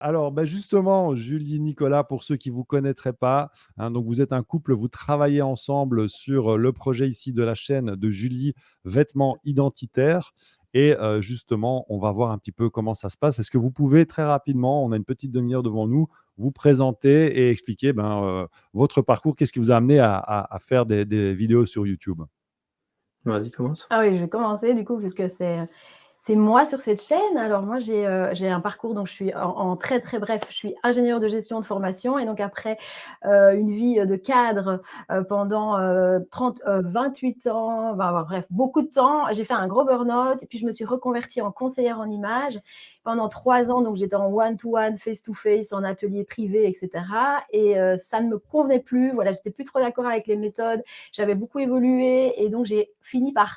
Alors, bah, justement, Julie, Nicolas, pour ceux qui ne vous connaîtraient pas, hein, donc vous êtes un couple, vous travaillez ensemble sur le projet ici de la chaîne de Julie, Vêtements identitaires. Et justement, on va voir un petit peu comment ça se passe. Est-ce que vous pouvez très rapidement, on a une petite demi-heure devant nous, vous présenter et expliquer votre parcours, qu'est-ce qui vous a amené à faire des vidéos sur YouTube? Vas-y, commence. Ah oui, je vais commencer du coup, puisque c'est moi sur cette chaîne. Alors moi, j'ai un parcours, donc je suis en très très bref, je suis ingénieure de gestion de formation, et donc après une vie de cadre pendant 28 ans, bref, beaucoup de temps, j'ai fait un gros burn-out, et puis je me suis reconvertie en conseillère en images pendant 3 ans. Donc j'étais en one-to-one, face-to-face, en atelier privé, etc. Et ça ne me convenait plus. Voilà, j'étais plus trop d'accord avec les méthodes. J'avais beaucoup évolué, et donc j'ai fini par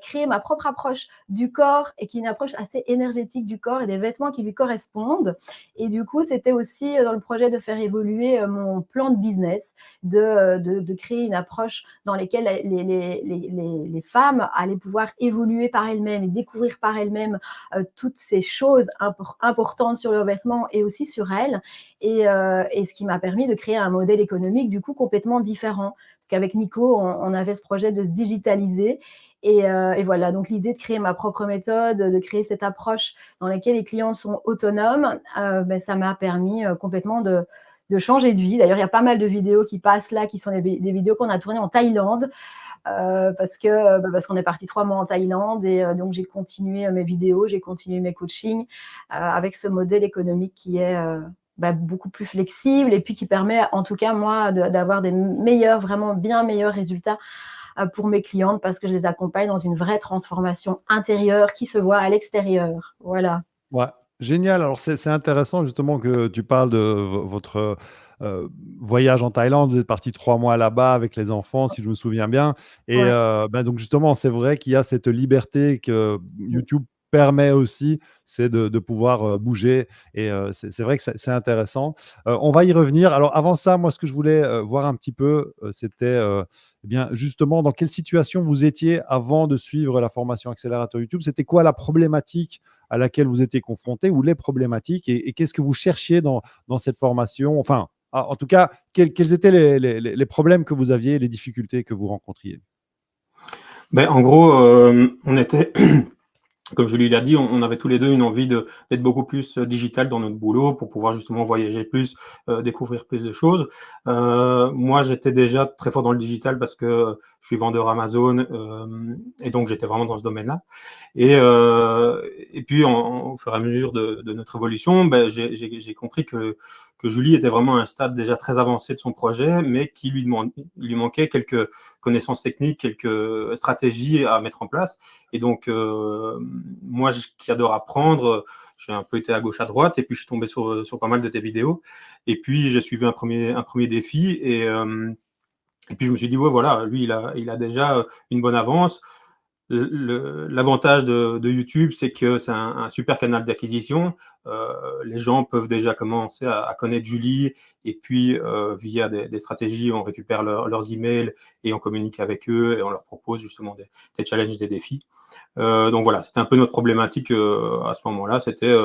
créer ma propre approche du corps, et qui est une approche assez énergétique du corps et des vêtements qui lui correspondent. Et du coup, c'était aussi dans le projet de faire évoluer mon plan de business, de créer une approche dans laquelle les femmes allaient pouvoir évoluer par elles-mêmes et découvrir par elles-mêmes toutes ces choses importantes sur leurs vêtements et aussi sur elles. Et ce qui m'a permis de créer un modèle économique du coup complètement différent. Parce qu'avec Nico, on avait ce projet de se digitaliser. Et voilà, donc l'idée de créer ma propre méthode, de créer cette approche dans laquelle les clients sont autonomes, ça m'a permis complètement de changer de vie. D'ailleurs, il y a pas mal de vidéos qui passent là, qui sont des vidéos qu'on a tournées en Thaïlande, parce qu'on est parti 3 mois en Thaïlande, et donc j'ai continué mes vidéos, j'ai continué mes coachings avec ce modèle économique qui est beaucoup plus flexible, et puis qui permet, en tout cas moi, d'avoir des meilleurs, vraiment bien meilleurs résultats pour mes clientes, parce que je les accompagne dans une vraie transformation intérieure qui se voit à l'extérieur. Voilà. Ouais, génial. Alors, c'est intéressant justement que tu parles de votre euh, voyage en Thaïlande. Vous êtes parti 3 mois là-bas avec les enfants, si je me souviens bien. Et Ouais. donc, justement, c'est vrai qu'il y a cette liberté que YouTube permet aussi, c'est de pouvoir bouger. Et c'est vrai que c'est intéressant. On va y revenir. Alors, avant ça, moi, ce que je voulais voir un petit peu, c'était eh bien, justement, dans quelle situation vous étiez avant de suivre la formation accélérateur YouTube. C'était quoi la problématique à laquelle vous étiez confronté, ou les problématiques, et qu'est-ce que vous cherchiez dans cette formation? Enfin, en tout cas, quels étaient les problèmes que vous aviez, les difficultés que vous rencontriez? Ben, en gros, on était, comme je lui l'ai dit, on avait tous les deux une envie d'être beaucoup plus digital dans notre boulot pour pouvoir justement voyager plus, découvrir plus de choses. Moi, j'étais déjà très fort dans le digital parce que je suis vendeur Amazon, et donc j'étais vraiment dans ce domaine-là. Et puis, au fur et à mesure de notre évolution, ben, j'ai compris que Julie était vraiment à un stade déjà très avancé de son projet, mais il lui manquait quelques connaissances techniques, quelques stratégies à mettre en place. Et donc, moi, qui adore apprendre, j'ai un peu été à gauche, à droite, et puis je suis tombé sur pas mal de tes vidéos. Et puis, j'ai suivi un premier défi, et puis je me suis dit, ouais, voilà, lui, il a déjà une bonne avance. L'avantage de YouTube, c'est que c'est un super canal d'acquisition. Les gens peuvent déjà commencer à connaître Julie, et puis via des stratégies, on récupère leurs emails et on communique avec eux et on leur propose justement des challenges, des défis. Donc voilà, c'était un peu notre problématique à ce moment-là, c'était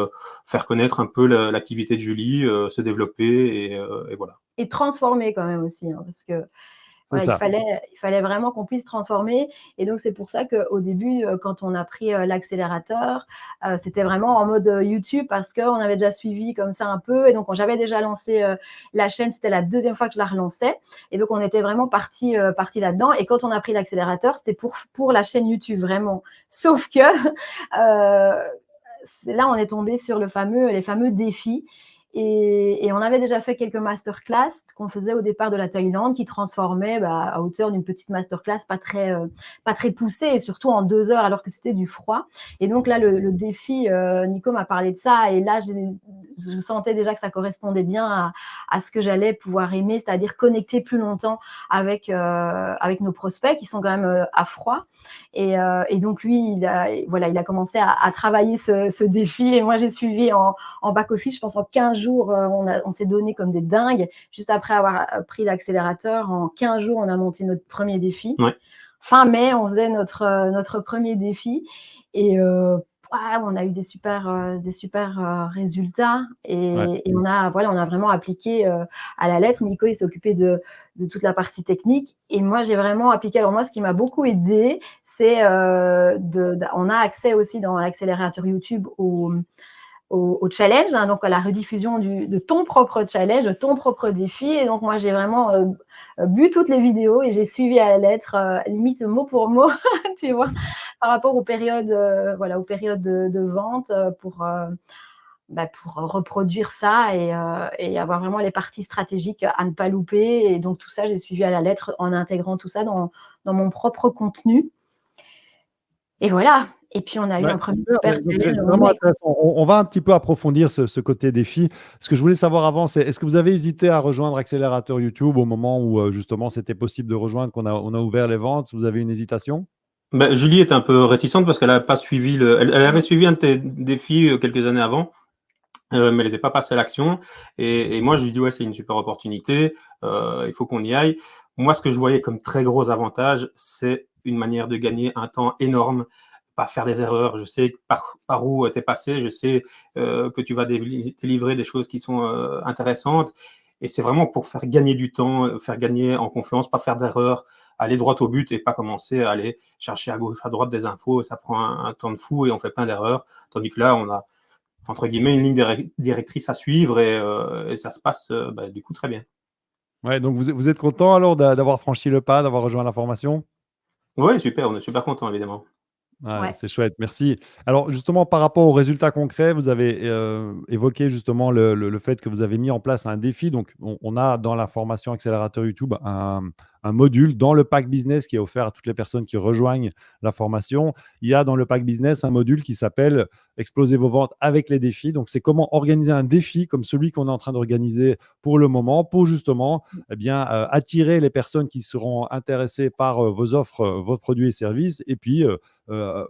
faire connaître un peu l'activité de Julie, se développer, et voilà. Et transformer quand même aussi, hein, parce que C'est voilà, ça. il fallait vraiment qu'on puisse transformer. Et donc, c'est pour ça qu'au début, quand on a pris l'accélérateur, c'était vraiment en mode YouTube, parce qu'on avait déjà suivi comme ça un peu. Et donc, j'avais déjà lancé la chaîne, c'était la deuxième fois que je la relançais. Et donc, on était vraiment parti là-dedans. Et quand on a pris l'accélérateur, c'était pour la chaîne YouTube, vraiment. Sauf que là, on est tombé sur les fameux défis. Et on avait déjà fait quelques masterclass qu'on faisait au départ de la Thaïlande, qui transformaient à hauteur d'une petite masterclass pas très poussée, et surtout en 2 heures, alors que c'était du froid. Et donc là, le défi, Nico m'a parlé de ça, et là, je sentais déjà que ça correspondait bien à ce que j'allais pouvoir aimer, c'est-à-dire connecter plus longtemps avec nos prospects qui sont quand même à froid. Et donc lui, il a commencé à travailler ce défi, et moi j'ai suivi en back-office. Je pense en 15 jours, on s'est donné comme des dingues. Juste après avoir pris l'accélérateur, en 15 jours, on a monté notre premier défi. Ouais. Fin mai, on faisait notre premier défi. Et on a eu des super résultats Ouais. et on a vraiment appliqué à la lettre. Nico, il s'est occupé de toute la partie technique et moi, j'ai vraiment appliqué. Alors moi, ce qui m'a beaucoup aidé, c'est on a accès aussi dans l'accélérateur YouTube au challenge, hein, donc à la rediffusion de ton propre challenge, de ton propre défi. Et donc, moi, j'ai vraiment bu toutes les vidéos et j'ai suivi à la lettre, limite mot pour mot, tu vois, par rapport aux périodes, aux périodes de vente pour reproduire ça et avoir vraiment les parties stratégiques à ne pas louper. Et donc, tout ça, j'ai suivi à la lettre en intégrant tout ça dans mon propre contenu. Et voilà. Et puis, on a eu Ouais, un premier super, super donc c'est challenge en vraiment mai. intéressant. On va un petit peu approfondir ce côté défi. Ce que je voulais savoir avant, c'est est-ce que vous avez hésité à rejoindre Accélérateur YouTube au moment où, justement c'était possible de rejoindre, on a ouvert les ventes? Vous avez une hésitation? Ben, Julie est un peu réticente parce qu'elle a pas suivi elle avait suivi un de tes défis quelques années avant, mais elle n'était pas passée à l'action. Et moi, je lui dis, ouais, c'est une super opportunité, il faut qu'on y aille. Moi, ce que je voyais comme très gros avantage, c'est une manière de gagner un temps énorme, pas faire des erreurs. Je sais par où tu es passé, je sais que tu vas délivrer des choses qui sont intéressantes. Et c'est vraiment pour faire gagner du temps, faire gagner en confiance, pas faire d'erreurs, aller droit au but et pas commencer à aller chercher à gauche, à droite des infos. Ça prend un temps de fou et on fait plein d'erreurs. Tandis que là, on a entre guillemets une ligne directrice à suivre et ça se passe du coup très bien. Ouais, donc vous êtes content alors d'avoir franchi le pas, d'avoir rejoint la formation? Oui, super, on est super content évidemment. Ouais, Ouais. c'est chouette, merci. Alors justement, par rapport aux résultats concrets, vous avez, évoqué justement le fait que vous avez mis en place un défi. Donc on a dans la formation accélérateur YouTube un module dans le pack business qui est offert à toutes les personnes qui rejoignent la formation. Il y a dans le pack business un module qui s'appelle «Exploser vos ventes avec les défis». Donc c'est comment organiser un défi comme celui qu'on est en train d'organiser pour le moment, pour justement, eh bien, attirer les personnes qui seront intéressées par, vos offres, vos produits et services et puis,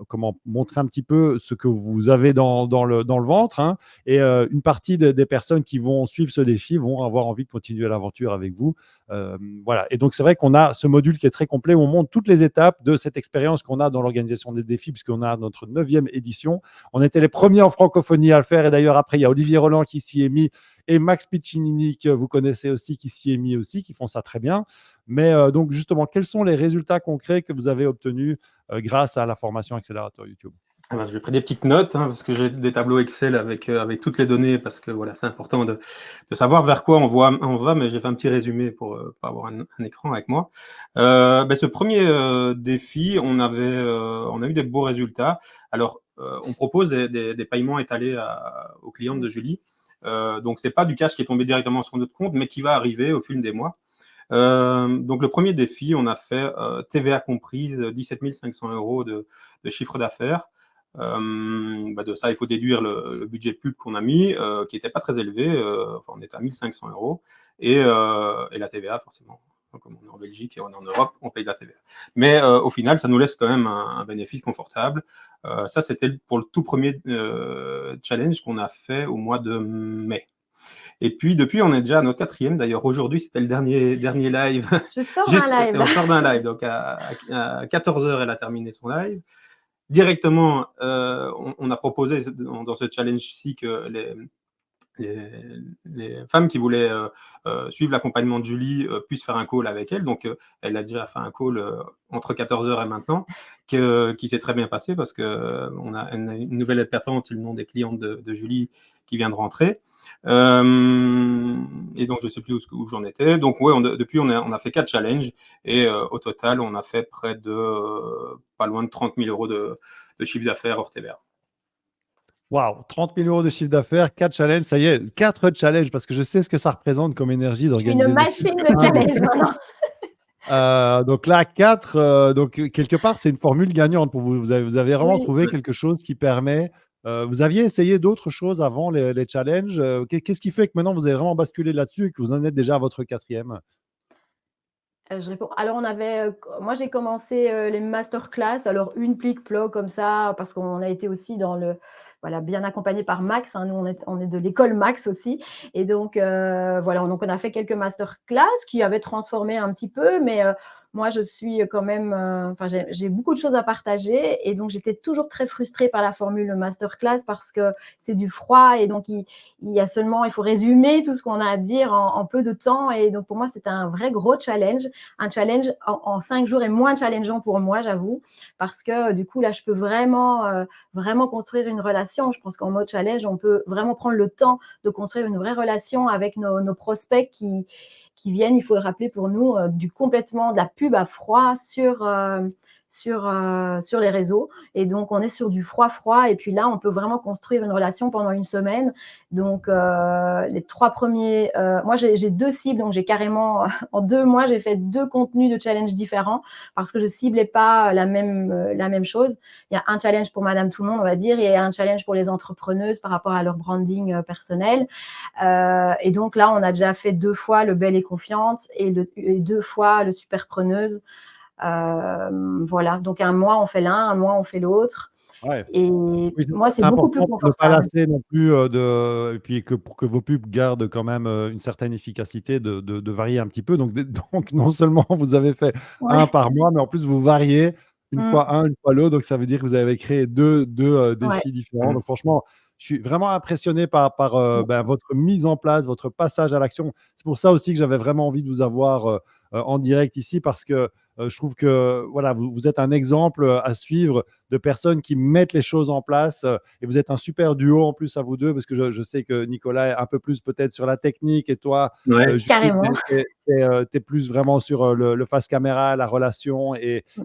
comment montrer un petit peu ce que vous avez dans le ventre, hein. Et une partie des personnes qui vont suivre ce défi vont avoir envie de continuer l'aventure avec vous. Voilà. Et donc, c'est vrai qu'on a ce module qui est très complet où on montre toutes les étapes de cette expérience qu'on a dans l'organisation des défis, puisqu'on a notre 9e édition. On était les premiers en francophonie à le faire. Et d'ailleurs, après, il y a Olivier Roland qui s'y est mis et Max Piccinini, que vous connaissez aussi, qui s'y est mis aussi, qui font ça très bien. Mais donc, justement, quels sont les résultats concrets que vous avez obtenus grâce à la formation accélérateur YouTube? Ah ben, j'ai pris des petites notes parce que j'ai des tableaux Excel avec toutes les données parce que voilà, c'est important de savoir vers quoi on va, mais j'ai fait un petit résumé pour pas avoir un écran avec moi. Ce premier défi, on a eu des beaux résultats. Alors, on propose des paiements étalés aux clientes de Julie. Donc, c'est pas du cash qui est tombé directement sur notre compte, mais qui va arriver au fil des mois. Donc, le premier défi, on a fait TVA comprise, 17 500 € de chiffre d'affaires. De ça, il faut déduire le budget de pub qu'on a mis, qui n'était pas très élevé. On était à 1 500 € et la TVA, forcément. Donc, comme on est en Belgique et on est en Europe, on paye de la TVA. Mais au final, ça nous laisse quand même un bénéfice confortable. Ça, c'était pour le tout premier challenge qu'on a fait au mois de mai. Et puis, depuis, on est déjà à notre 4e. D'ailleurs, aujourd'hui, c'était le dernier live. Je sors d'un Juste, live. on sort d'un live. Donc, à 14h, elle a terminé son live. Directement, on a proposé dans ce challenge-ci que les femmes qui voulaient suivve l'accompagnement de Julie puissent faire un call avec elle. Donc, elle a déjà fait un call entre 14h et maintenant qui s'est très bien passé parce qu'on a une nouvelle appétente, le nom des clientes de Julie qui vient de rentrer. Et donc, je ne sais plus où j'en étais. Donc, ouais, depuis, on a fait 4 challenges et au total, on a fait près de pas loin de 30 000 € de chiffre d'affaires hors TVA. Waouh, 30 000 € de chiffre d'affaires, 4 challenges, ça y est, 4 challenges, parce que je sais ce que ça représente comme énergie Je suis une d'organiser des machine trucs. de challenge maintenant. Donc là, 4, donc quelque part, c'est une formule gagnante pour vous. Vous avez vraiment Oui. trouvé quelque chose qui permet. Vous aviez essayé d'autres choses avant les challenges. Qu'est-ce qui fait que maintenant vous avez vraiment basculé là-dessus et que vous en êtes déjà à votre 4e? Je réponds. Alors moi j'ai commencé, les masterclass, alors une plic-ploc comme ça, parce qu'on a été aussi bien accompagné par Max, hein. Nous on est de l'école Max aussi et donc donc on a fait quelques masterclass qui avaient transformé un petit peu, mais moi, je suis quand même, enfin, j'ai beaucoup de choses à partager et donc j'étais toujours très frustrée par la formule masterclass parce que c'est du froid et donc il faut résumer tout ce qu'on a à dire en peu de temps et donc pour moi, c'était un vrai gros challenge. Un challenge en 5 jours est moins challengeant pour moi, j'avoue, parce que du coup, là, je peux vraiment construire une relation. Je pense qu'en mode challenge, on peut vraiment prendre le temps de construire une vraie relation avec nos prospects qui viennent, il faut le rappeler pour nous, complètement de la pub à froid sur les réseaux. Et donc, on est sur du froid. Et puis là, on peut vraiment construire une relation pendant une semaine. Donc, les 3 premiers, moi, j'ai 2 cibles. Donc, j'ai carrément, en 2 mois, j'ai fait 2 contenus de challenge différents parce que je ciblais pas la même chose. Il y a un challenge pour Madame Tout le Monde, on va dire, et un challenge pour les entrepreneuses par rapport à leur branding personnel. Et donc là, on a déjà fait 2 fois le Belle et Confiante et 2 fois le Superpreneuse. Voilà, donc un mois on fait l'un, un mois on fait l'autre. Ouais. Et Oui, moi, c'est c'est beaucoup plus important pour ne pas confortable. lasser non plus, et puis pour que vos pubs gardent quand même, une certaine efficacité de varier un petit peu. Donc donc non seulement vous avez fait un Ouais. par mois, mais en plus vous variez une Mmh. fois un, une fois l'autre. Donc ça veut dire que vous avez créé deux Ouais. défis différents. Mmh. Donc franchement, je suis vraiment impressionné par, votre mise en place, votre passage à l'action. C'est pour ça aussi que j'avais vraiment envie de vous avoir, en direct ici parce que, je trouve que voilà, vous êtes un exemple, à suivre de personnes qui mettent les choses en place. Et vous êtes un super duo en plus à vous deux, parce que je sais que Nicolas est un peu plus peut-être sur la technique et toi, Ouais. Julie, Carrément. t'es plus vraiment sur le face caméra, la relation Mmh.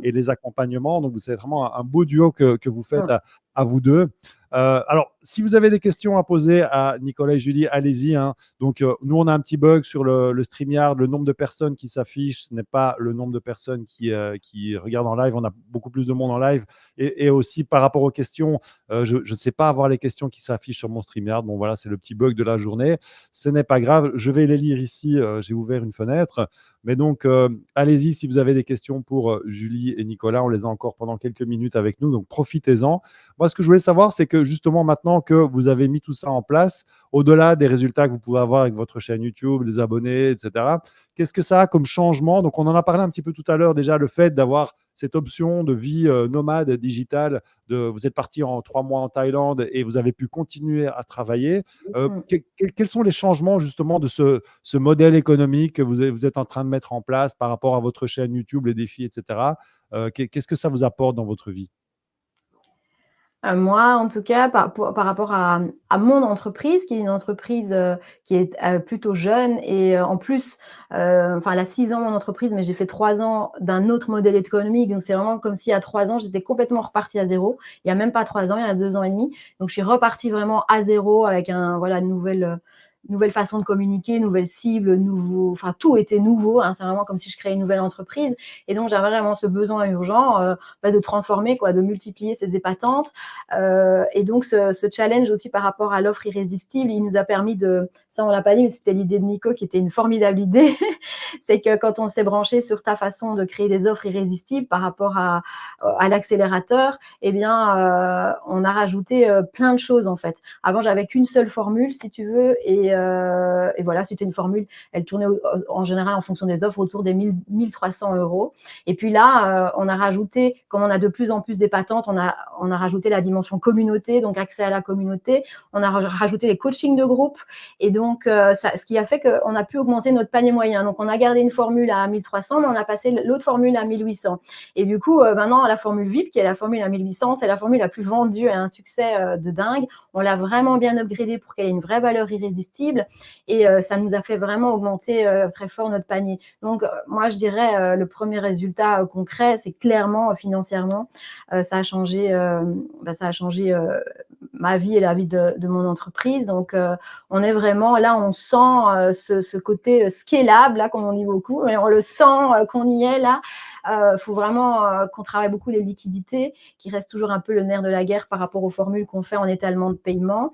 et les accompagnements. Donc, c'est vraiment un beau duo que vous faites Mmh. à vous deux. Alors, si vous avez des questions à poser à Nicolas et Julie, allez-y, hein. Donc, nous, on a un petit bug sur le StreamYard. Le nombre de personnes qui s'affichent, ce n'est pas le nombre de personnes qui regardent en live. On a beaucoup plus de monde en live. Et aussi par rapport aux questions, je ne sais pas avoir les questions qui s'affichent sur mon StreamYard. Bon, voilà, c'est le petit bug de la journée. Ce n'est pas grave. Je vais les lire ici. J'ai ouvert une fenêtre. Mais donc, allez-y si vous avez des questions pour Julie et Nicolas. On les a encore pendant quelques minutes avec nous. Donc, profitez-en. Moi, ce que je voulais savoir, c'est que justement, maintenant que vous avez mis tout ça en place, au-delà des résultats que vous pouvez avoir avec votre chaîne YouTube, des abonnés, etc., qu'est-ce que ça a comme changement? Donc, on en a parlé un petit peu tout à l'heure déjà, le fait d'avoir cette option de vie nomade digitale. Vous êtes parti en 3 mois en Thaïlande et vous avez pu continuer à travailler. Mmh. Quels sont les changements justement de ce modèle économique que vous êtes en train de mettre en place par rapport à votre chaîne YouTube, les défis, etc. Qu'est-ce que ça vous apporte dans votre vie? Moi, en tout cas, par rapport à mon entreprise, qui est une entreprise, qui est, plutôt jeune et en plus, enfin, elle a 6 ans mon entreprise, mais j'ai fait 3 ans d'un autre modèle économique. Donc c'est vraiment comme si à 3 ans, j'étais complètement repartie à zéro. Il y a même pas 3 ans, il y a 2 ans et demi. Donc je suis repartie vraiment à zéro avec voilà, une nouvelle façon de communiquer, nouvelle cible, enfin tout était nouveau, hein. C'est vraiment comme si je créais une nouvelle entreprise et donc j'avais vraiment ce besoin urgent, de transformer quoi, de multiplier ces épatantes. Et donc ce challenge aussi par rapport à l'offre irrésistible, il nous a permis ça on l'a pas dit, mais c'était l'idée de Nico qui était une formidable idée. C'est que quand on s'est branché sur ta façon de créer des offres irrésistibles par rapport à l'accélérateur, eh bien, on a rajouté plein de choses en fait. Avant, j'avais qu'une seule formule, si tu veux, et voilà, c'était une formule, elle tournait en général en fonction des offres autour des 1300 €. Et puis là, on a rajouté, comme on a de plus en plus des patentes, on a rajouté la dimension communauté, donc accès à la communauté. On a rajouté les coachings de groupe. Et donc, ce qui a fait qu'on a pu augmenter notre panier moyen. Donc, on a gardé une formule à 1300, mais on a passé l'autre formule à 1800. Et du coup, maintenant, la formule VIP, qui est la formule à 1800, c'est la formule la plus vendue, elle a un succès de dingue. On l'a vraiment bien upgradée pour qu'elle ait une vraie valeur irrésistible. Et ça nous a fait vraiment augmenter très fort notre panier. Donc, moi, je dirais, le premier résultat concret, c'est clairement financièrement, ça a changé, ma vie et la vie de mon entreprise. Donc, on est vraiment là, on sent ce côté scalable, là, comme on dit beaucoup, mais on le sent qu'on y est là. Faut vraiment qu'on travaille beaucoup les liquidités, qui reste toujours un peu le nerf de la guerre par rapport aux formules qu'on fait en étalement de paiement.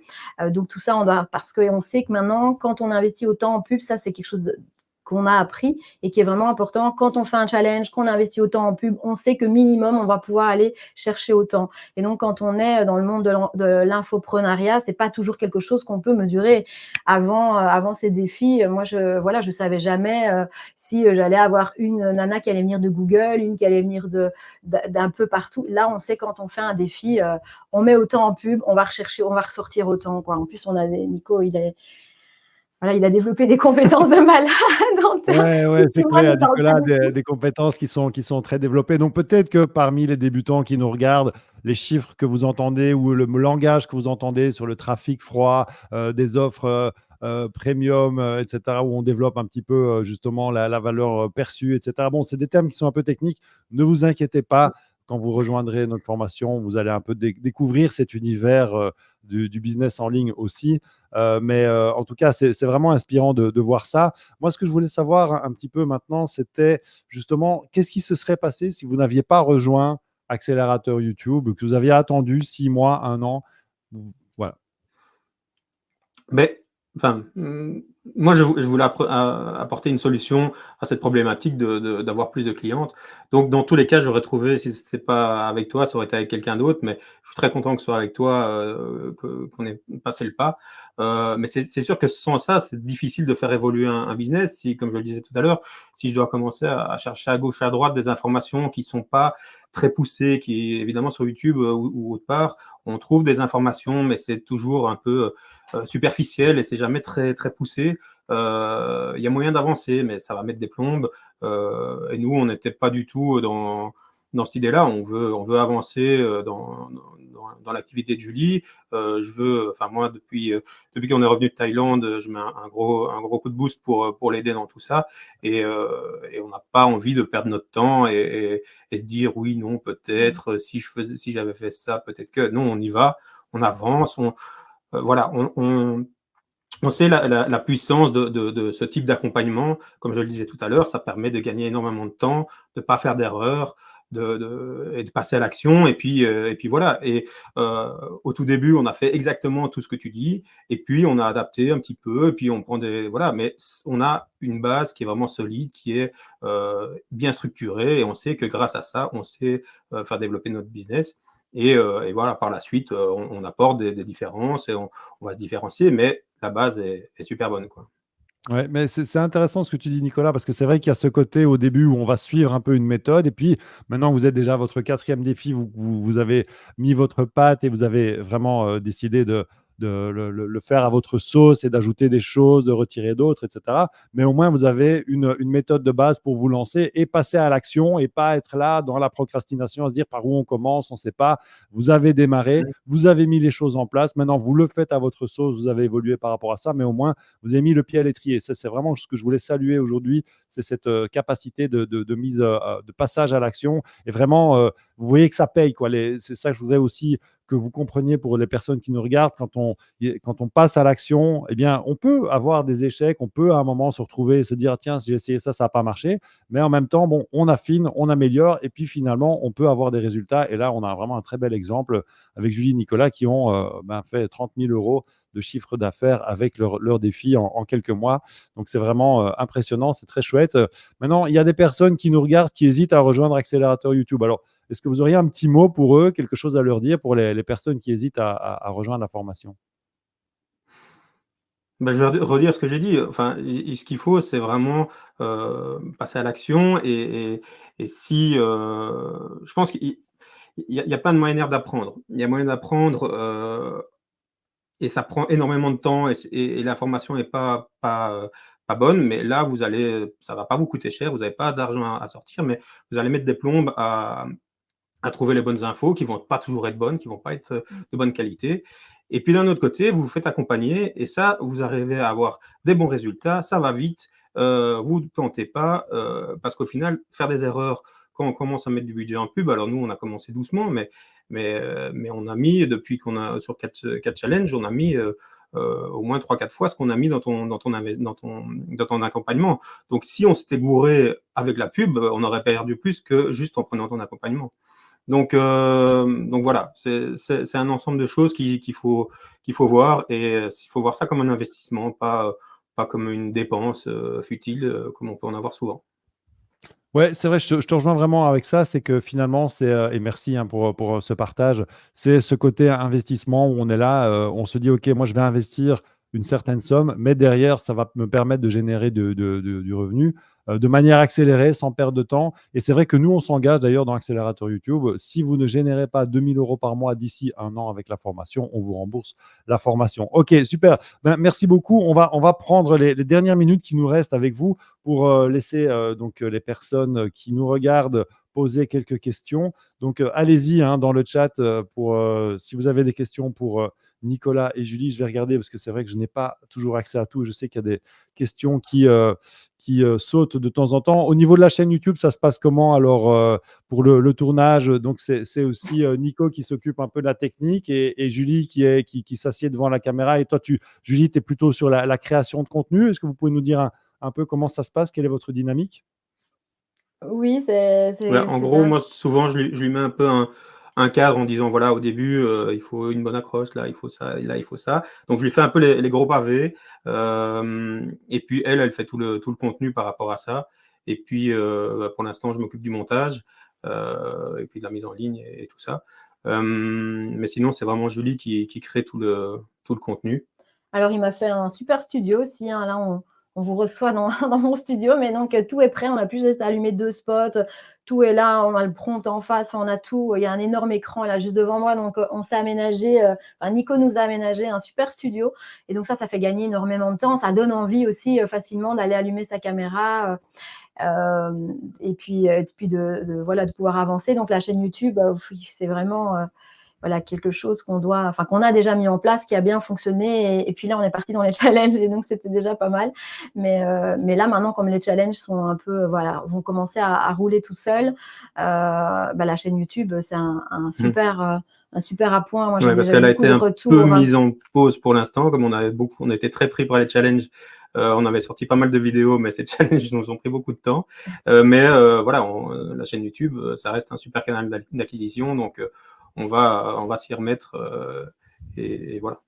Donc tout ça, parce qu'on sait que maintenant, quand on investit autant en pub, ça c'est quelque chose qu'on a appris et qui est vraiment important. Quand on fait un challenge, qu'on investit autant en pub, on sait que minimum, on va pouvoir aller chercher autant. Et donc, quand on est dans le monde de l'infoprenariat, c'est pas toujours quelque chose qu'on peut mesurer. Avant ces défis, moi, je savais jamais si j'allais avoir une nana qui allait venir de Google, une qui allait venir d'un peu partout. Là, on sait quand on fait un défi, on met autant en pub, on va ressortir autant, quoi. En plus, Nico, il a développé des compétences de malade. Ouais, c'est Moi, clair, il parle pas Nicolas, du tout. des compétences qui sont très développées. Donc peut-être que parmi les débutants qui nous regardent, les chiffres que vous entendez ou le langage que vous entendez sur le trafic froid, des offres premium, etc., où on développe un petit peu justement la valeur perçue, etc. Bon, c'est des termes qui sont un peu techniques. Ne vous inquiétez pas. Quand vous rejoindrez notre formation, vous allez un peu découvrir cet univers du business en ligne aussi. Mais en tout cas, c'est vraiment inspirant de voir ça. Moi, ce que je voulais savoir un petit peu maintenant, c'était justement qu'est-ce qui se serait passé si vous n'aviez pas rejoint Accélérateur YouTube, que vous aviez attendu 6 mois, 1 an. Voilà. Mais, enfin, moi, je voulais apporter une solution à cette problématique d'avoir plus de clientes. Donc, dans tous les cas, j'aurais trouvé, si ce n'était pas avec toi, ça aurait été avec quelqu'un d'autre, mais je suis très content que ce soit avec toi, qu'on ait passé le pas. Mais c'est sûr que sans ça, c'est difficile de faire évoluer un business. Si, comme je le disais tout à l'heure, si je dois commencer à chercher à gauche, à droite des informations qui ne sont pas très poussées, qui, évidemment, sur YouTube ou autre part, on trouve des informations, mais c'est toujours un peu superficiel et c'est jamais très, très poussé. Il y a moyen d'avancer, mais ça va mettre des plombes. Et nous, on n'était pas du tout dans cette idée-là. On veut avancer dans l'activité de Julie. Moi, depuis qu'on est revenu de Thaïlande, je mets un gros coup de boost pour l'aider dans tout ça. Et on n'a pas envie de perdre notre temps et se dire oui, non, peut-être, si j'avais fait ça, peut-être que. Non, on y va, on avance, voilà, on sait la puissance de ce type d'accompagnement. Comme je le disais tout à l'heure, ça permet de gagner énormément de temps, de ne pas faire d'erreurs et de passer à l'action. Et puis voilà. Et au tout début, on a fait exactement tout ce que tu dis. Et puis, on a adapté un petit peu. Et puis, on prend voilà. Mais on a une base qui est vraiment solide, qui est bien structurée. Et on sait que grâce à ça, on sait faire développer notre business. Et voilà, par la suite, on apporte des différences et on va se différencier, mais la base est super bonne, quoi. Ouais, mais c'est intéressant ce que tu dis, Nicolas, parce que c'est vrai qu'il y a ce côté au début où on va suivre un peu une méthode, et puis maintenant vous êtes déjà à votre quatrième défi, vous avez mis votre patte et vous avez vraiment décidé de le faire à votre sauce et d'ajouter des choses, de retirer d'autres, etc. Mais au moins vous avez une méthode de base pour vous lancer et passer à l'action et pas être là dans la procrastination à se dire par où on commence, on ne sait pas. Vous avez démarré, vous avez mis les choses en place, maintenant vous le faites à votre sauce, vous avez évolué par rapport à ça, mais au moins vous avez mis le pied à l'étrier. Ça, c'est vraiment ce que je voulais saluer aujourd'hui, c'est cette capacité de mise, de passage à l'action. Et vraiment, vous voyez que ça paye, quoi. C'est ça que je voudrais aussi que vous compreniez pour les personnes qui nous regardent. Quand on passe à l'action, eh bien, on peut avoir des échecs, on peut à un moment se retrouver et se dire, tiens, j'ai essayé ça, ça n'a pas marché. Mais en même temps, bon, on affine, on améliore, et puis finalement, on peut avoir des résultats. Et là, on a vraiment un très bel exemple avec Julie et Nicolas qui ont fait 30 000 euros de chiffre d'affaires avec leur défi en quelques mois. Donc, c'est vraiment impressionnant, c'est très chouette. Maintenant, il y a des personnes qui nous regardent, qui hésitent à rejoindre Accélérateur YouTube. Alors, est-ce que vous auriez un petit mot pour eux, quelque chose à leur dire pour les personnes qui hésitent à rejoindre la formation? Ben, je vais redire ce que j'ai dit. Enfin, ce qu'il faut, c'est vraiment passer à l'action. Et si, je pense qu'il y a plein de moyens d'apprendre. Il y a moyen d'apprendre et ça prend énormément de temps et l'information n'est pas bonne. Mais là, ça va pas vous coûter cher. Vous n'avez pas d'argent à sortir, mais vous allez mettre des plombes à trouver les bonnes infos qui vont pas toujours être bonnes, qui vont pas être de bonne qualité. Et puis d'un autre côté, vous vous faites accompagner et ça, vous arrivez à avoir des bons résultats, ça va vite, vous ne plantez pas, parce qu'au final, faire des erreurs quand on commence à mettre du budget en pub, alors nous, on a commencé doucement, mais on a mis, depuis qu'on a sur 4 challenges, on a mis au moins 3-4 fois ce qu'on a mis dans ton accompagnement. Donc si on s'était gouré avec la pub, on aurait perdu plus que juste en prenant ton accompagnement. Donc voilà, c'est un ensemble de choses qu'il faut voir et il faut voir ça comme un investissement, pas pas comme une dépense futile comme on peut en avoir souvent. Ouais, c'est vrai, je te rejoins vraiment avec ça. C'est que finalement, et merci hein, pour ce partage, c'est ce côté investissement où on est là, on se dit, OK, moi, je vais investir une certaine somme, mais derrière, ça va me permettre de générer du revenu de manière accélérée, sans perdre de temps. Et c'est vrai que nous, on s'engage d'ailleurs dans Accélérateur YouTube. Si vous ne générez pas 2 000 € par mois d'ici un an avec la formation, on vous rembourse la formation. OK, super. Ben, merci beaucoup. On va prendre les dernières minutes qui nous restent avec vous pour laisser donc les personnes qui nous regardent poser quelques questions. Donc allez-y hein, dans le chat si vous avez des questions pour Nicolas et Julie. Je vais regarder parce que c'est vrai que je n'ai pas toujours accès à tout. Je sais qu'il y a des questions qui sautent de temps en temps. Au niveau de la chaîne YouTube, ça se passe comment alors pour le tournage? Donc c'est aussi Nico qui s'occupe un peu de la technique et Julie qui s'assied devant la caméra. Et toi, Julie, tu es plutôt sur la création de contenu. Est-ce que vous pouvez nous dire un peu comment ça se passe? Quelle est votre dynamique? Oui, Ouais, en c'est gros, ça. moi, souvent, je lui mets un peu un cadre en disant, voilà, au début, il faut une bonne accroche, là, il faut ça, et là, il faut ça. Donc, je lui fais un peu les gros pavés. Et puis, elle fait tout le contenu par rapport à ça. Et puis, pour l'instant, je m'occupe du montage, et puis de la mise en ligne et tout ça. Mais sinon, c'est vraiment Julie qui crée tout le contenu. Alors, il m'a fait un super studio aussi, hein. Là, on vous reçoit dans, dans mon studio, mais donc tout est prêt. On a plus juste à allumer 2 spots. Tout est là. On a le prompt en face. On a tout. Il y a un énorme écran là juste devant moi. Donc, on s'est aménagé. Enfin, Nico nous a aménagé un super studio. Et donc, ça fait gagner énormément de temps. Ça donne envie aussi facilement d'aller allumer sa caméra. Et puis voilà, de pouvoir avancer. Donc, la chaîne YouTube, c'est vraiment voilà, quelque chose qu'on a déjà mis en place, qui a bien fonctionné. Et puis là, on est parti dans les challenges et donc c'était déjà pas mal. Mais là, maintenant, comme les challenges sont un peu, voilà, vont commencer à rouler tout seuls, la chaîne YouTube, c'est un super appoint. Moi, j'ai Ouais, parce déjà eu qu'elle a beaucoup été de un peu retours. mise en pause pour l'instant, comme on a été très pris par les challenges. On avait sorti pas mal de vidéos, mais ces challenges nous ont pris beaucoup de temps. Mais voilà, la chaîne YouTube, ça reste un super canal d'acquisition, donc on va s'y remettre. Et voilà.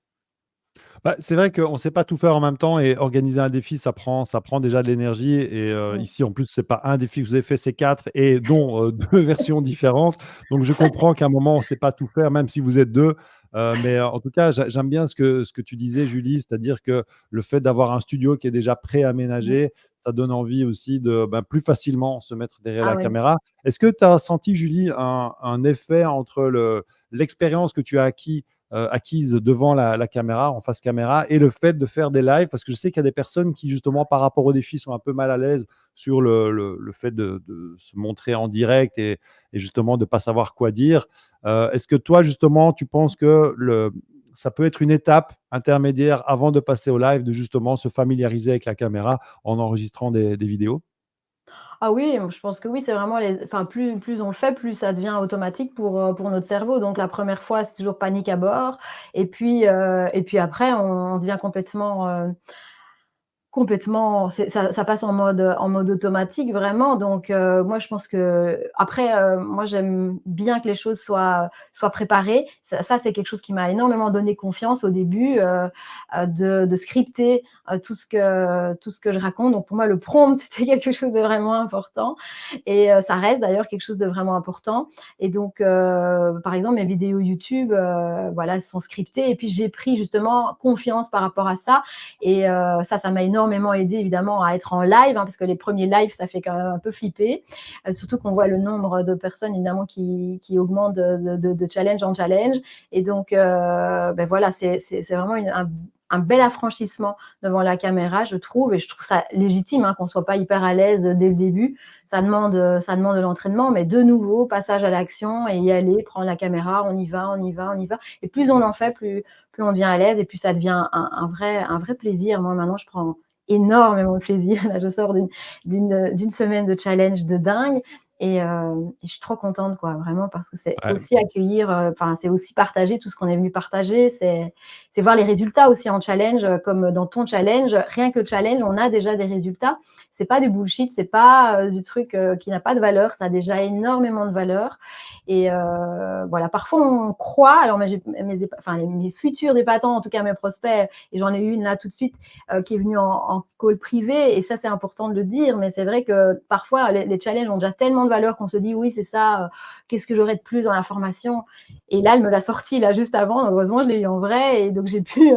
Bah, c'est vrai qu'on ne sait pas tout faire en même temps et organiser un défi, ça prend déjà de l'énergie. Et Mm. ici, en plus, c'est pas un défi que vous avez fait, c'est 4 et dont 2 versions différentes. Donc, je comprends qu'à un moment, on ne sait pas tout faire, même si vous êtes 2. Mais en tout cas, j'aime bien ce que tu disais, Julie, c'est-à-dire que le fait d'avoir un studio qui est déjà Mm. préaménagé, ça donne envie aussi de plus facilement se mettre derrière Ah la oui. caméra. Est-ce que tu as senti, Julie, un effet entre l'expérience que tu as acquise devant la caméra, en face caméra, et le fait de faire des lives, parce que je sais qu'il y a des personnes qui, justement, par rapport au défi, sont un peu mal à l'aise sur le fait de se montrer en direct et justement de ne pas savoir quoi dire. Est-ce que toi, justement, tu penses que ça peut être une étape intermédiaire avant de passer au live, de justement se familiariser avec la caméra en enregistrant des vidéos? Ah oui, je pense que oui, c'est vraiment enfin, plus on le fait, plus ça devient automatique pour notre cerveau. Donc la première fois, c'est toujours panique à bord et puis après on devient complètement, ça passe en mode automatique vraiment. Donc moi je pense qu'après, moi j'aime bien que les choses soient préparées. Ça c'est quelque chose qui m'a énormément donné confiance au début, de scripter tout ce que je raconte. Donc pour moi le prompt c'était quelque chose de vraiment important et ça reste d'ailleurs quelque chose de vraiment important. Et donc par exemple mes vidéos YouTube, voilà, sont scriptées et puis j'ai pris justement confiance par rapport à ça. Et ça m'a énormément aidé évidemment à être en live, hein, parce que les premiers lives, ça fait quand même un peu flipper. Surtout qu'on voit le nombre de personnes évidemment qui augmente de challenge en challenge. Et donc, voilà, c'est vraiment un bel affranchissement devant la caméra, je trouve, et je trouve ça légitime hein, qu'on ne soit pas hyper à l'aise dès le début. Ça demande de l'entraînement, mais de nouveau, passage à l'action et y aller, prendre la caméra, on y va, on y va, on y va. Et plus on en fait, plus on devient à l'aise et puis ça devient un vrai plaisir. Moi, maintenant, je prends énormément de plaisir. Là, je sors d'une semaine de challenge de dingue Et je suis trop contente, quoi, vraiment, parce que c'est Ouais. aussi accueillir, enfin, c'est aussi partager tout ce qu'on est venu partager. C'est voir les résultats aussi en challenge, comme dans ton challenge. Rien que le challenge, on a déjà des résultats. C'est pas du bullshit, c'est pas du truc qui n'a pas de valeur. Ça a déjà énormément de valeur. Et voilà, parfois on croit. Alors, mes futurs dépatants, en tout cas mes prospects, et j'en ai eu une là tout de suite qui est venue en call privé. Et ça, c'est important de le dire. Mais c'est vrai que parfois les challenges ont déjà tellement de valeur qu'on se dit oui, c'est ça. Qu'est-ce que j'aurais de plus dans la formation? Et là, elle me l'a sorti là juste avant. Heureusement, je l'ai eu en vrai, et donc j'ai pu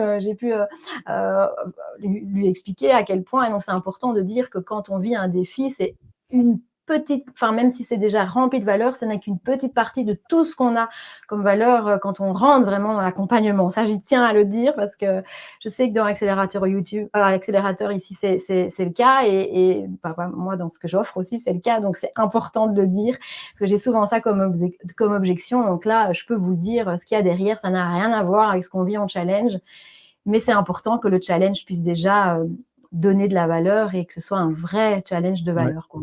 lui expliquer à quel point. Et donc c'est important de dire que quand on vit un défi, c'est une petite, enfin, même si c'est déjà rempli de valeur, ce n'est qu'une petite partie de tout ce qu'on a comme valeur quand on rentre vraiment dans l'accompagnement. Ça, j'y tiens à le dire, parce que je sais que dans Accélérateur YouTube, Accélérateur ici, c'est le cas, et moi, dans ce que j'offre aussi, c'est le cas. Donc c'est important de le dire, parce que j'ai souvent ça comme objection. Donc là, je peux vous le dire, ce qu'il y a derrière, ça n'a rien à voir avec ce qu'on vit en challenge, mais c'est important que le challenge puisse déjà donner de la valeur, et que ce soit un vrai challenge de Ouais. valeur, quoi.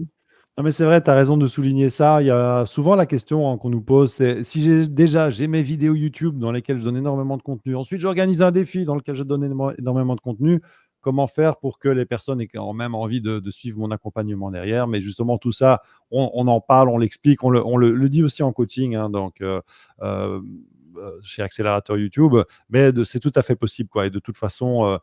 Non, mais c'est vrai, tu as raison de souligner ça. Il y a souvent la question qu'on nous pose, c'est si j'ai mes vidéos YouTube dans lesquelles je donne énormément de contenu. Ensuite, j'organise un défi dans lequel je donne énormément de contenu. Comment faire pour que les personnes aient quand même envie de suivre mon accompagnement derrière? Mais justement, tout ça, on en parle, on l'explique, on le dit aussi en coaching, hein, donc, chez Accélérateur YouTube. Mais c'est tout à fait possible, quoi. Et de toute façon,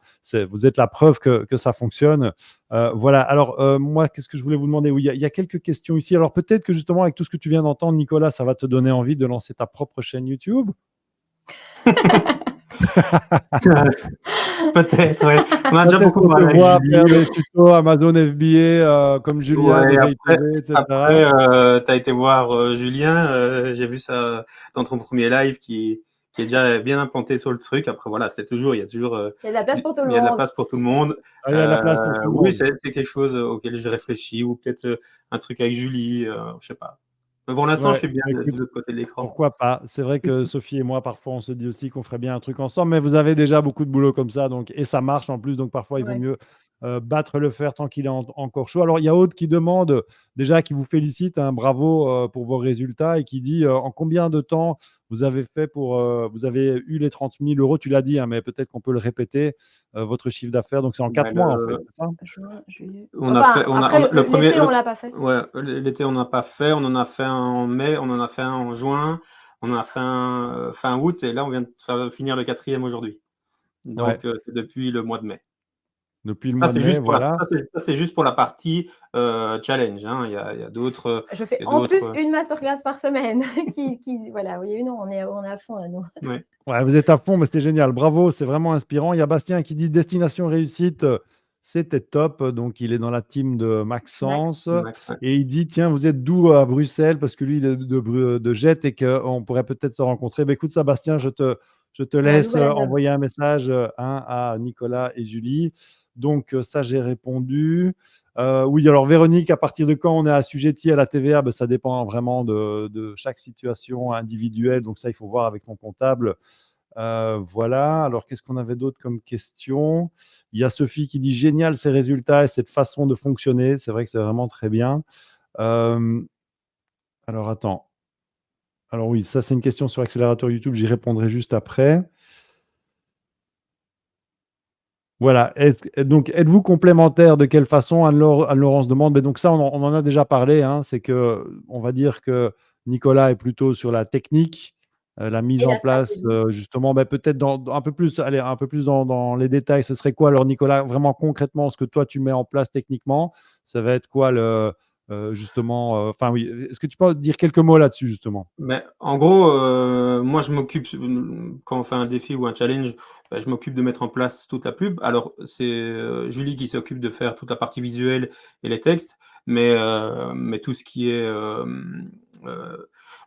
vous êtes la preuve que ça fonctionne. Voilà. Alors, moi, qu'est-ce que je voulais vous demander? Oui, il y a quelques questions ici. Alors, peut-être que justement, avec tout ce que tu viens d'entendre, Nicolas, ça va te donner envie de lancer ta propre chaîne YouTube. Peut-être, ouais. On a déjà Peut-être beaucoup qu'on te parlé avec voit faire Julie. des tutos Amazon FBA, comme Julien Ouais, d'Oseille après, TV, etc. après tu as été voir Julien. J'ai vu ça dans ton premier live qui est déjà bien implanté sur le truc. Après, voilà, il y a toujours Il y a de la place pour tout le il y a de la monde. place pour tout le monde. Ah, il y a de la place pour tout le Oui, monde. c'est quelque chose auquel je réfléchis, ou peut-être un truc avec Julie, je sais pas. Mais pour l'instant, je Ouais, suis bien bah, de écoute, l'autre côté de l'écran. pourquoi pas? C'est vrai que Sophie et moi, parfois, on se dit aussi qu'on ferait bien un truc ensemble, mais vous avez déjà beaucoup de boulot comme ça, donc, et ça marche en plus, donc parfois, il vaut Ouais. mieux battre le fer tant qu'il est encore chaud. Alors, il y a Aude qui demande, déjà, qui vous félicite, hein, bravo pour vos résultats, et qui dit en combien de temps vous avez vous avez eu les 30 000 euros, tu l'as dit, hein, mais peut-être qu'on peut le répéter, votre chiffre d'affaires, donc c'est en Ben, 4 mois, en fait, c'est ça? Juin, juillet. on a Enfin, fait, après, le premier, l'été, on l'a pas fait. ouais, l'été, on n'a pas fait. On en a fait un en mai, on en a fait un en juin, on en a fait un fin août, et là, on vient de finir le quatrième aujourd'hui. Ouais, Donc, c'est depuis le mois de mai. depuis le Ça, mois de c'est mai, juste voilà. ça, c'est juste pour la partie challenge, hein. Il y a d'autres, Je fais il y a en plus d'autres, une masterclass par semaine voilà, oui, non, on est à fond là, nous. ouais, Ouais, vous êtes à fond, mais c'est génial. Bravo, c'est vraiment inspirant. Il y a Bastien qui dit Destination réussite, c'était top. Donc, il est dans la team de Max. Maxence. Max, ouais. Et il dit tiens, vous êtes d'où à Bruxelles? Parce que lui, il est de Jette et qu'on pourrait peut-être se rencontrer. Ben, écoute, Sébastien, je te La laisse Louvain-la-Neuve. envoyer un message à Nicolas et Julie. Donc, ça, j'ai répondu. Oui, alors Véronique, à partir de quand on est assujetti à la TVA? Ben, ça dépend vraiment de chaque situation individuelle. Donc, ça, il faut voir avec mon comptable. Voilà. Alors, qu'est-ce qu'on avait d'autre comme question? Il y a Sophie qui dit génial ces résultats et cette façon de fonctionner. C'est vrai que c'est vraiment très bien. Euh, alors, attends. Alors, oui, ça, c'est une question sur Accélérateur YouTube. J'y répondrai juste après. Voilà. Donc, êtes-vous complémentaire? De quelle façon? Anne-Laurence demande. Mais donc, ça, on en a déjà parlé, hein. C'est que, on va dire que Nicolas est plutôt sur la technique, la mise Et en la place, stratégie. justement, peut-être un peu plus, allez, un peu plus dans les détails. Ce serait quoi, alors, Nicolas, vraiment concrètement, ce que toi, tu mets en place techniquement? Ça va être quoi, justement, enfin, oui. Est-ce que tu peux dire quelques mots là-dessus, justement? Mais en gros, moi, je m'occupe, quand on fait un défi ou un challenge, bah, je m'occupe de mettre en place toute la pub. Alors, c'est Julie qui s'occupe de faire toute la partie visuelle et les textes, mais tout ce qui est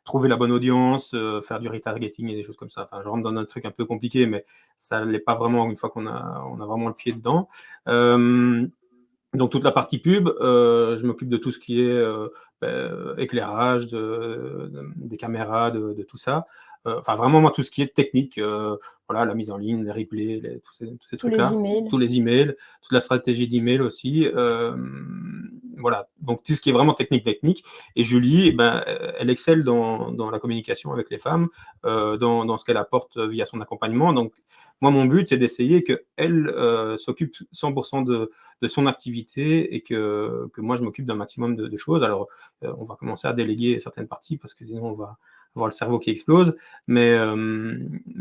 trouver la bonne audience, faire du retargeting et des choses comme ça. Enfin, je rentre dans un truc un peu compliqué, mais ça ne l'est pas vraiment une fois qu'on a vraiment le pied dedans. Donc toute la partie pub, je m'occupe de tout ce qui est éclairage, des caméras, de tout ça. Enfin vraiment moi tout ce qui est technique, voilà, la mise en ligne, les replays, tous ces Tous les trucs-là, emails. tous les emails, toute la stratégie d'email aussi. voilà, donc tout ce qui est vraiment technique. Et Julie, elle excelle dans la communication avec les femmes, dans ce qu'elle apporte via son accompagnement. Donc, moi, mon but, c'est d'essayer qu'elle s'occupe 100% de son activité et que moi, je m'occupe d'un maximum de choses. Alors, on va commencer à déléguer certaines parties parce que sinon, on va avoir le cerveau qui explose. Mais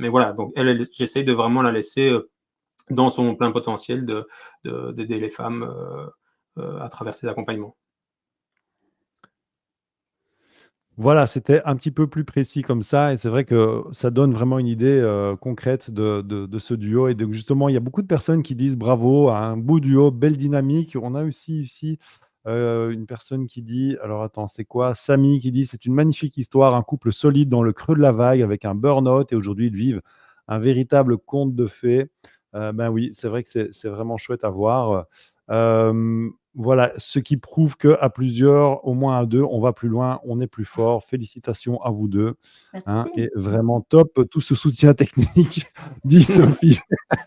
voilà, donc j'essaye de vraiment la laisser dans son plein potentiel d'aider les femmes à travers ces accompagnements. Voilà, c'était un petit peu plus précis comme ça et c'est vrai que ça donne vraiment une idée, concrète de ce duo et donc justement, il y a beaucoup de personnes qui disent: «Bravo, un beau duo, belle dynamique». On a aussi ici, une personne qui dit alors attends, c'est quoi? Samy qui dit: «C'est une magnifique histoire, un couple solide dans le creux de la vague avec un burn-out et aujourd'hui ils vivent un véritable conte de fées». Ben oui, c'est vrai que c'est vraiment chouette à voir. Voilà, ce qui prouve qu'à plusieurs, au moins à 2, on va plus loin, on est plus fort. Félicitations à vous 2, hein, Merci. et vraiment top, tout ce soutien technique, dit Sophie.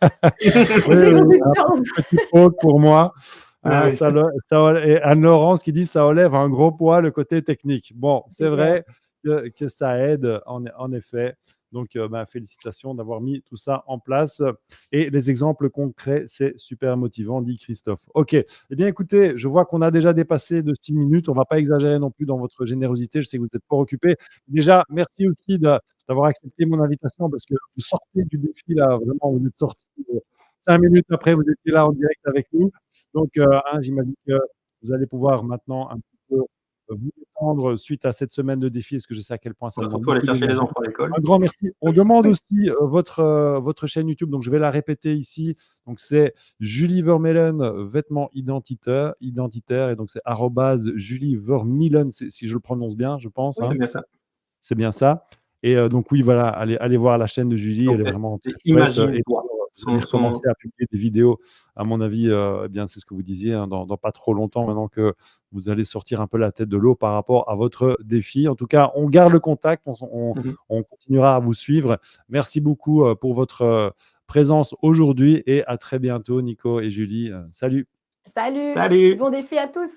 Oui, J'ai oui, beaucoup de un chance. petit poke pour moi, Ah hein, oui. et Anne-Laurence qui dit: «Ça enlève un gros poids, le côté technique». Bon, c'est C'est clair. vrai que ça aide en effet. Donc, félicitations d'avoir mis tout ça en place et les exemples concrets, c'est super motivant, dit Christophe. OK. Eh bien, écoutez, je vois qu'on a déjà dépassé de 6 minutes. On ne va pas exagérer non plus dans votre générosité. Je sais que vous êtes fort occupés. Déjà, merci aussi d'avoir accepté mon invitation parce que vous sortez du défi là, vraiment, vous êtes sortis 5 minutes après, vous étiez là en direct avec nous. Donc, hein, j'imagine que vous allez pouvoir maintenant un petit peu vous détendre suite à cette semaine de défi, parce que je sais à quel point ça On va demande surtout aller beaucoup chercher les d'énergie. enfants à l'école. Un grand merci. On demande Oui. aussi votre chaîne YouTube, donc je vais la répéter ici. Donc c'est Julie Vermeulen, vêtements identitaires, et donc c'est arrobase Julie Vermeulen, si je le prononce bien, je pense, Oui, hein. c'est bien ça. C'est bien ça. Et donc oui, voilà, allez voir la chaîne de Julie, Donc elle est vraiment c'est très chouette. Et Imagine-toi. vous allez recommencer à publier des vidéos, à mon avis, eh bien, c'est ce que vous disiez, hein, dans pas trop longtemps, maintenant que vous allez sortir un peu la tête de l'eau par rapport à votre défi. En tout cas, on garde le contact, Mhm. on continuera à vous suivre. Merci beaucoup pour votre présence aujourd'hui et à très bientôt, Nico et Julie. Salut. Salut, Salut! bon défi à tous.